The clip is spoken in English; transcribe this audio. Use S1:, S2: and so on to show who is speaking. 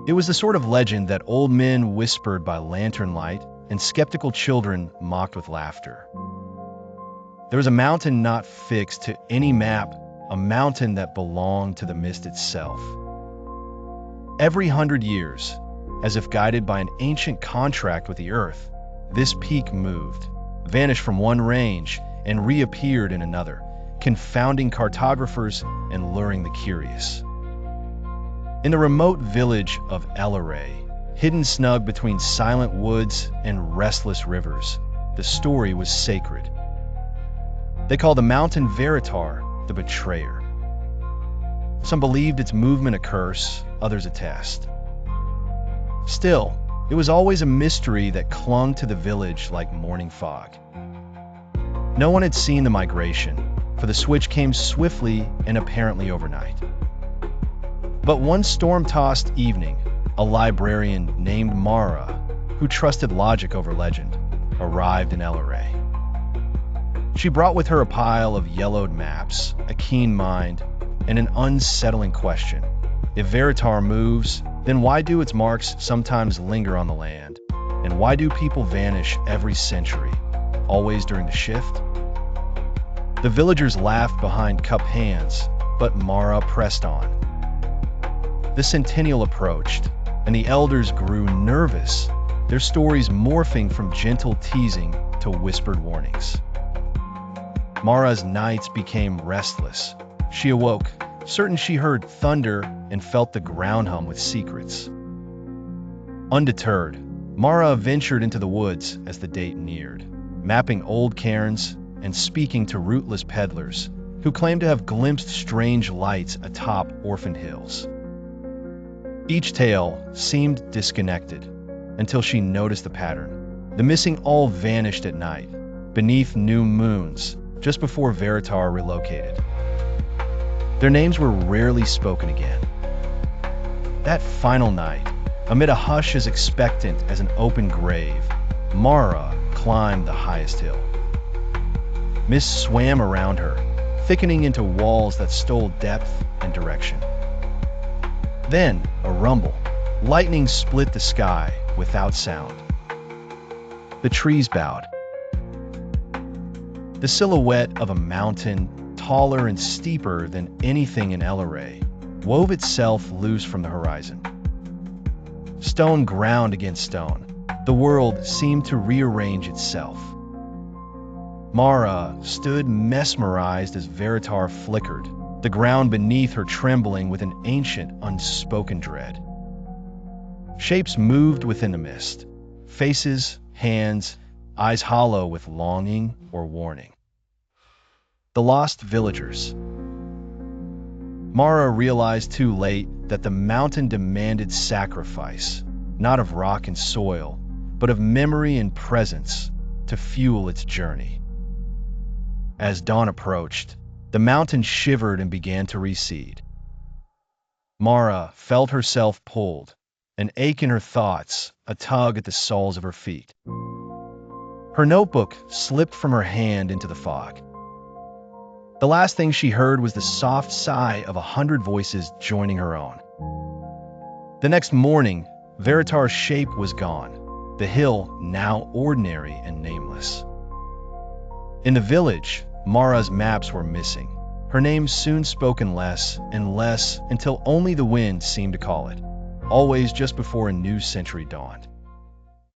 S1: It was the sort of legend that old men whispered by lantern light and skeptical children mocked with laughter. There was a mountain not fixed to any map, a mountain that belonged to the mist itself. Every 100 years, as if guided by an ancient contract with the earth, this peak moved, vanished from one range, and reappeared in another, confounding cartographers and luring the curious. In the remote village of Elleray, hidden snug between silent woods and restless rivers, the story was sacred. They called the mountain Verratar, the betrayer. Some believed its movement a curse, others a test. Still, it was always a mystery that clung to the village like morning fog. No one had seen the migration, for the switch came swiftly and apparently overnight. But one storm-tossed evening, a librarian named Mara, who trusted logic over legend, arrived in Elleray. She brought with her a pile of yellowed maps, a keen mind, and an unsettling question. If Verratar moves, then why do its marks sometimes linger on the land? And why do people vanish every century, always during the shift? The villagers laughed behind cupped hands, but Mara pressed on. The centennial approached, and the elders grew nervous, their stories morphing from gentle teasing to whispered warnings. Mara's nights became restless. She awoke, certain she heard thunder and felt the ground hum with secrets. Undeterred, Mara ventured into the woods as the date neared, mapping old cairns and speaking to rootless peddlers who claimed to have glimpsed strange lights atop orphaned hills. Each tale seemed disconnected until she noticed the pattern. The missing all vanished at night, beneath new moons, just before Verratar relocated. Their names were rarely spoken again. That final night, amid a hush as expectant as an open grave, Mara climbed the highest hill. Mist swam around her, thickening into walls that stole depth and direction. Then, a rumble. Lightning split the sky without sound. The trees bowed. The silhouette of a mountain, taller and steeper than anything in Elleray, wove itself loose from the horizon. Stone ground against stone. The world seemed to rearrange itself. Mara stood mesmerized as Verratar flickered, the ground beneath her trembling with an ancient, unspoken dread. Shapes moved within the mist. Faces, hands, eyes hollow with longing or warning. The lost villagers. Mara realized too late that the mountain demanded sacrifice, not of rock and soil, but of memory and presence to fuel its journey. As dawn approached, the mountain shivered and began to recede. Mara felt herself pulled, an ache in her thoughts, a tug at the soles of her feet. Her notebook slipped from her hand into the fog. The last thing she heard was the soft sigh of 100 voices joining her own. The next morning, Verratar's shape was gone, the hill now ordinary and nameless. In the village, Mara's maps were missing. Her name soon spoken less and less until only the wind seemed to call it, always just before a new century dawned.